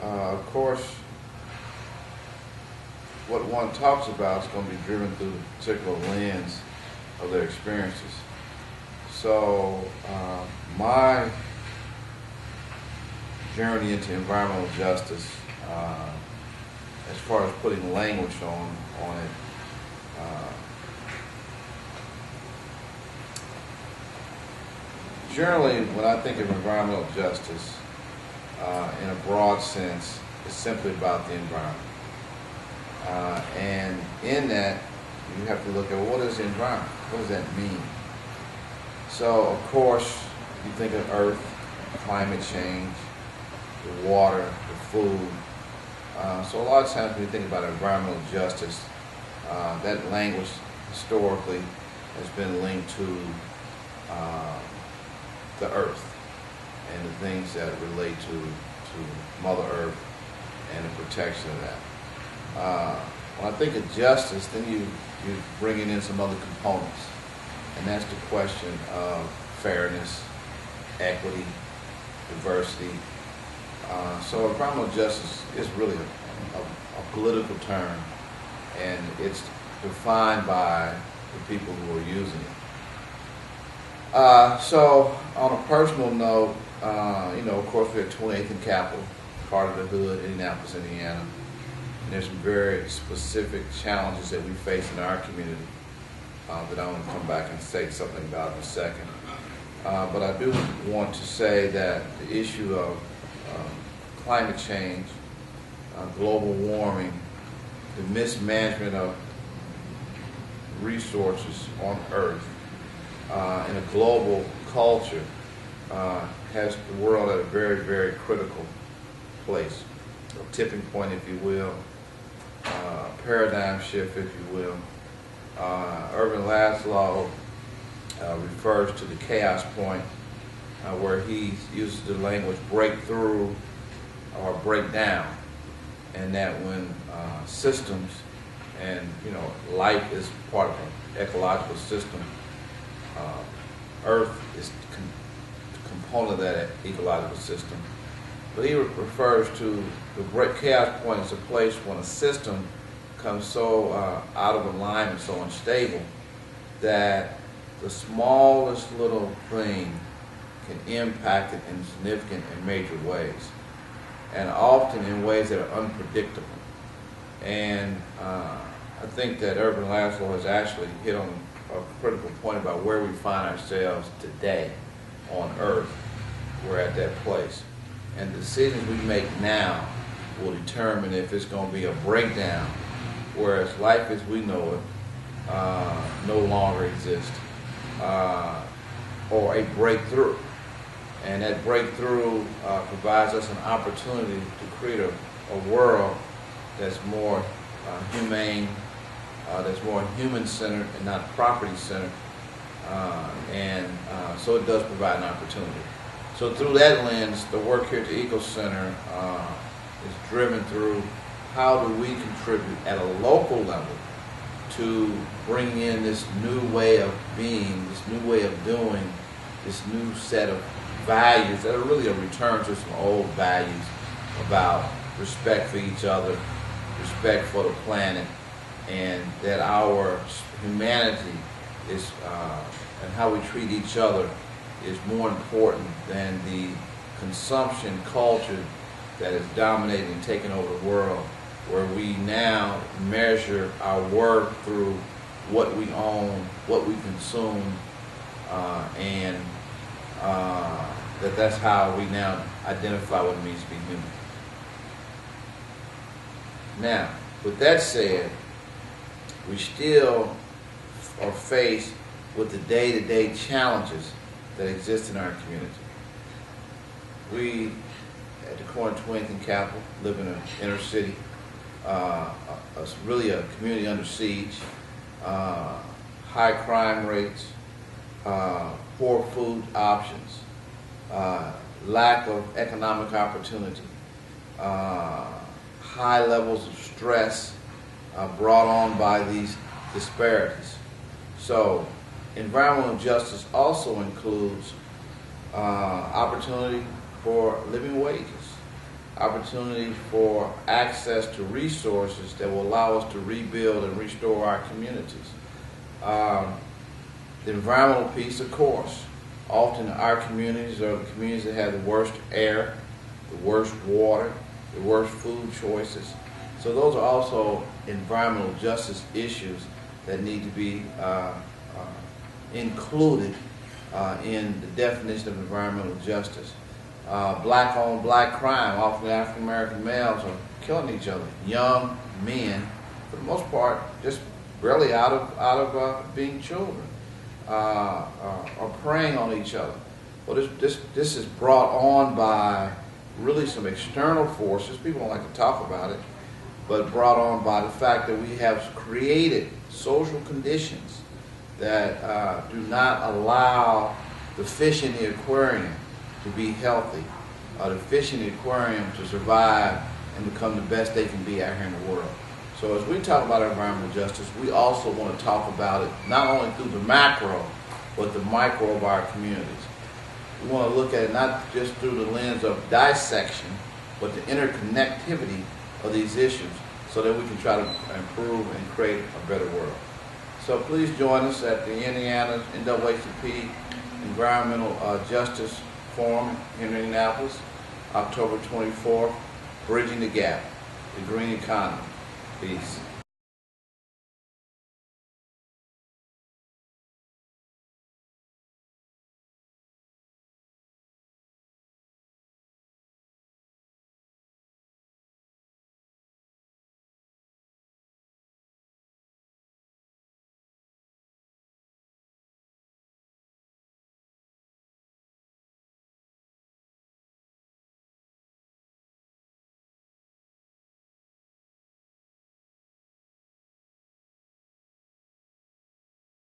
of course, what one talks about is going to be driven through the particular lens of their experiences. So my journey into environmental justice, as far as putting language on it, generally when I think of environmental justice in a broad sense, it's simply about the environment. And in that, you have to look at, well, what is the environment? What does that mean? So, of course, you think of Earth, climate change, the water, the food. So a lot of times when you think about environmental justice, that language historically has been linked to the Earth and the things that relate to Mother Earth and the protection of that. When I think of justice, then you're bringing in some other components, and that's the question of fairness, equity, diversity. So environmental justice is really a political term, and it's defined by the people who are using it. So on a personal note, of course we're at 28th and Capitol, part of the hood, Indianapolis, Indiana. And there's some very specific challenges that we face in our community that I want to come back and say something about in a second. But I do want to say that the issue of climate change, global warming, the mismanagement of resources on Earth, in a global culture has the world at a very, very critical place. A tipping point, if you will, paradigm shift, if you will. Irvin Laszlo refers to the chaos point where he uses the language breakthrough or breakdown, and that when systems and life is part of an ecological system, Earth is a component of that ecological system. But he refers to the chaos point as a place when a system becomes so out of alignment, so unstable, that the smallest little thing can impact it in significant and major ways, and often in ways that are unpredictable. And I think that Irvin Laszlo has actually hit on a critical point about where we find ourselves today on Earth. We're at that place. And the decisions we make now will determine if it's going to be a breakdown, whereas life as we know it no longer exists, or a breakthrough. And that breakthrough provides us an opportunity to create a world that's more humane, that's more human-centered and not property-centered, so it does provide an opportunity. So through that lens, the work here at the Eco Center is driven through how do we contribute at a local level to bring in this new way of being, this new way of doing, this new set of values that are really a return to some old values about respect for each other, respect for the planet, and that our humanity is, and how we treat each other is more important than the consumption culture that is dominating and taking over the world, where we now measure our worth through what we own, what we consume, and that's how we now identify what it means to be human. Now, with that said, we still are faced with the day-to-day challenges that exist in our community. We, at the corner of 20th and Capitol, live in an inner city, really a community under siege, high crime rates, poor food options, lack of economic opportunity, high levels of stress brought on by these disparities. So environmental justice also includes opportunity for living wages, opportunity for access to resources that will allow us to rebuild and restore our communities. The environmental piece, of course. Often our communities are the communities that have the worst air, the worst water, the worst food choices. So those are also environmental justice issues that need to be included in the definition of environmental justice. Black-on black crime, often African American males are killing each other. Young men, for the most part, just barely out of being children, are preying on each other. Well, this is brought on by really some external forces. People don't like to talk about it, but brought on by the fact that we have created social conditions that do not allow the fish in the aquarium to be healthy, the fish in the aquarium to survive and become the best they can be out here in the world. So as we talk about environmental justice, we also want to talk about it not only through the macro, but the micro of our communities. We want to look at it not just through the lens of dissection, but the interconnectivity of these issues so that we can try to improve and create a better world. So please join us at the Indiana NAACP Environmental Justice Forum in Indianapolis, October 24th, Bridging the Gap, the Green Economy. Peace.